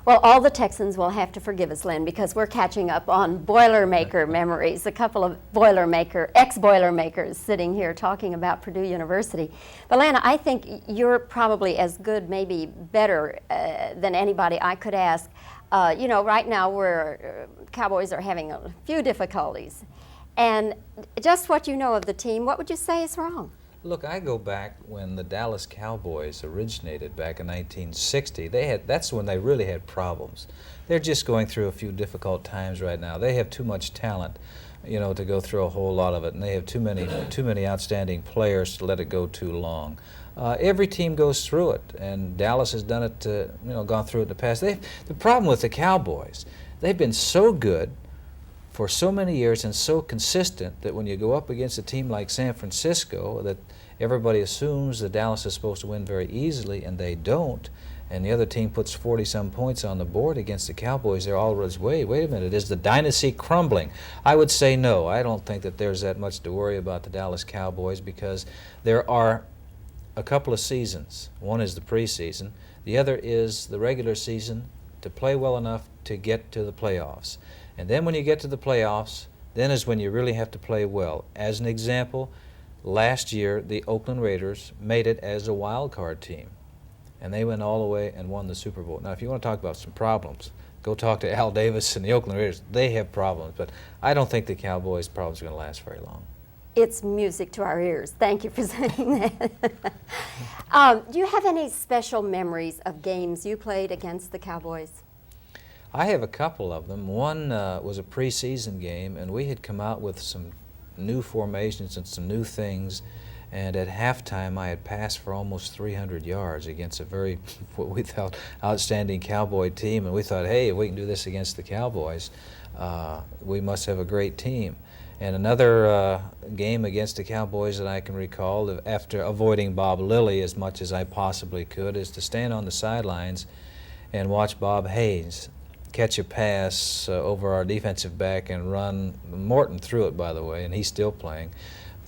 Well, all the Texans will have to forgive us, Lynn, because we're catching up on Boilermaker memories. A couple of ex-Boilermakers sitting here talking about Purdue University. But Lana, I think you're probably as good, maybe better than anybody I could ask. You know, right now Cowboys are having a few difficulties. And just what you know of the team, what would you say is wrong? Look, I go back when the Dallas Cowboys originated back in 1960. That's when they really had problems. They're just going through a few difficult times right now. They have too much talent, you know, to go through a whole lot of it, and they have too many outstanding players to let it go too long. Every team goes through it, and Dallas has done it, you know, gone through it in the past. The problem with the Cowboys, they've been so good for so many years and so consistent that when you go up against a team like San Francisco, that everybody assumes that Dallas is supposed to win very easily, and they don't, and the other team puts 40-some points on the board against the Cowboys, they're always, wait a minute, is the dynasty crumbling? I would say no. I don't think that there's that much to worry about the Dallas Cowboys, because there are a couple of seasons. One is the preseason. The other is the regular season to play well enough to get to the playoffs. And then when you get to the playoffs, then is when you really have to play well. As an example, last year the Oakland Raiders made it as a wild card team, and they went all the way and won the Super Bowl. Now, if you want to talk about some problems, go talk to Al Davis and the Oakland Raiders. They have problems, but I don't think the Cowboys' problems are going to last very long. It's music to our ears. Thank you for saying that. Do you have any special memories of games you played against the Cowboys? I have a couple of them. One was a preseason game, and we had come out with some new formations and some new things, and at halftime I had passed for almost 300 yards against a very, what we thought, outstanding Cowboy team, and we thought, hey, if we can do this against the Cowboys, we must have a great team. And another game against the Cowboys that I can recall, after avoiding Bob Lilly as much as I possibly could, is to stand on the sidelines and watch Bob Hayes catch a pass over our defensive back and run. Morton threw it, by the way, and he's still playing.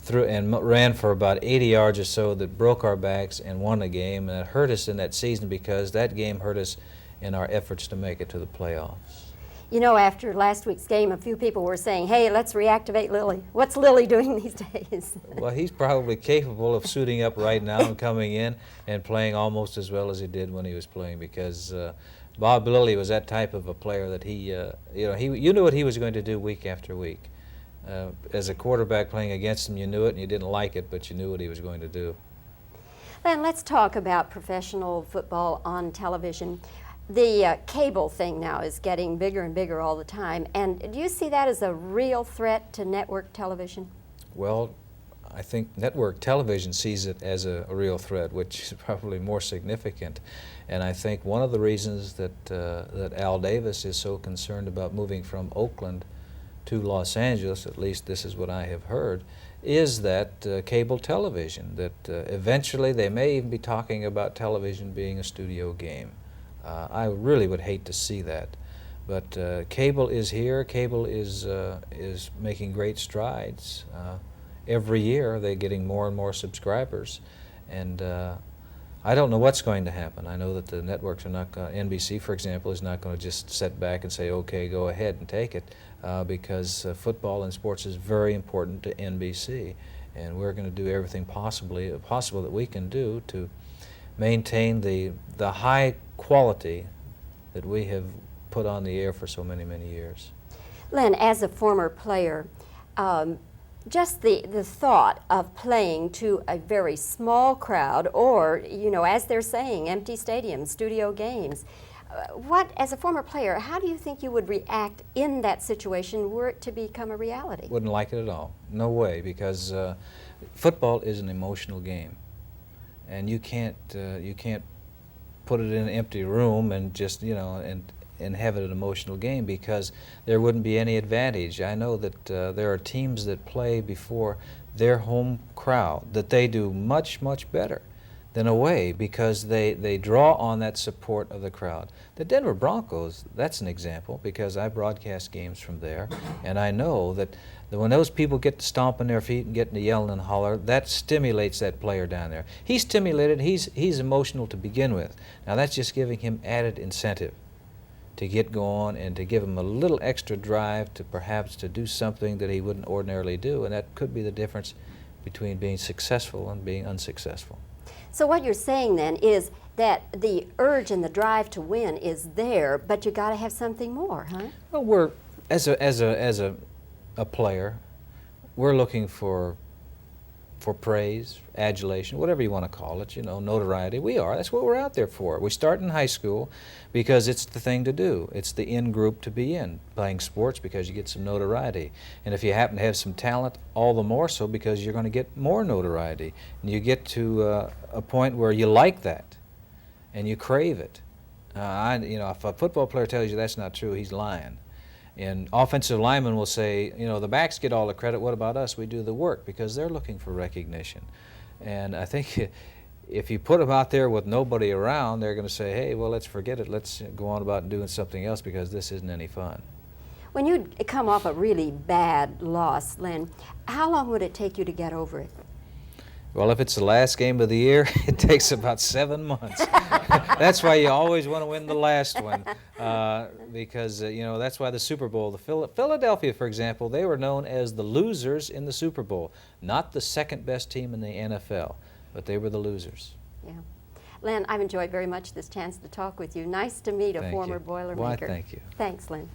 Ran for about 80 yards or so that broke our backs and won the game. And it hurt us in that season because that game hurt us in our efforts to make it to the playoffs. You know, after last week's game, a few people were saying, hey, let's reactivate Lilly. What's Lilly doing these days? Well, he's probably capable of suiting up right now and coming in and playing almost as well as he did when he was playing, because Bob Lilly was that type of a player that you knew what he was going to do week after week. As a quarterback playing against him, you knew it and you didn't like it, but you knew what he was going to do. Then let's talk about professional football on television. The cable thing now is getting bigger and bigger all the time, and do you see that as a real threat to network television? Well, I think network television sees it as a real threat, which is probably more significant. And I think one of the reasons that Al Davis is so concerned about moving from Oakland to Los Angeles, at least this is what I have heard, is that cable television, that eventually they may even be talking about television being a studio game. I really would hate to see that. But cable is here. Cable is making great strides. Every year they're getting more and more subscribers, and I don't know what's going to happen. I know that the networks are not NBC, for example, is not going to just sit back and say, okay, go ahead and take it, because football and sports is very important to NBC, and we're going to do everything possible that we can do to maintain the high quality that we have put on the air for so many, many years. Len, as a former player, just the thought of playing to a very small crowd, or, you know, as they're saying, empty stadiums, studio games, as a former player, how do you think you would react in that situation were it to become a reality? Wouldn't like it at all. No way, because football is an emotional game, and you can't put it in an empty room and just, you know, and have it an emotional game, because there wouldn't be any advantage. I know that there are teams that play before their home crowd, that they do much, much better than away because they draw on that support of the crowd. The Denver Broncos, that's an example because I broadcast games from there, and I know that when those people get to stomping their feet and getting to yelling and holler, that stimulates that player down there. He's stimulated, he's emotional to begin with. Now that's just giving him added incentive to get going and to give him a little extra drive to perhaps to do something that he wouldn't ordinarily do, and that could be the difference between being successful and being unsuccessful. So what you're saying then is that the urge and the drive to win is there, but you got to have something more, huh? Well, we're as a player, we're looking for praise, adulation, whatever you want to call it, you know, notoriety. We are. That's what we're out there for. We start in high school because it's the thing to do. It's the in group to be in, playing sports because you get some notoriety. And if you happen to have some talent, all the more so because you're going to get more notoriety. And you get to a point where you like that and you crave it. You know, if a football player tells you that's not true, he's lying. And offensive linemen will say, you know, the backs get all the credit, what about us? We do the work because they're looking for recognition. And I think if you put them out there with nobody around, they're going to say, hey, well, let's forget it. Let's go on about doing something else because this isn't any fun. When you come off a really bad loss, Len, how long would it take you to get over it? Well, if it's the last game of the year, it takes about 7 months. That's why you always want to win the last one, because you know, that's why the Super Bowl, Philadelphia, for example, they were known as the losers in the Super Bowl, not the second best team in the NFL, but they were the losers. Yeah. Len, I've enjoyed very much this chance to talk with you. Nice to meet a Thank former you. Boilermaker. Why, thank you. Thanks, Len.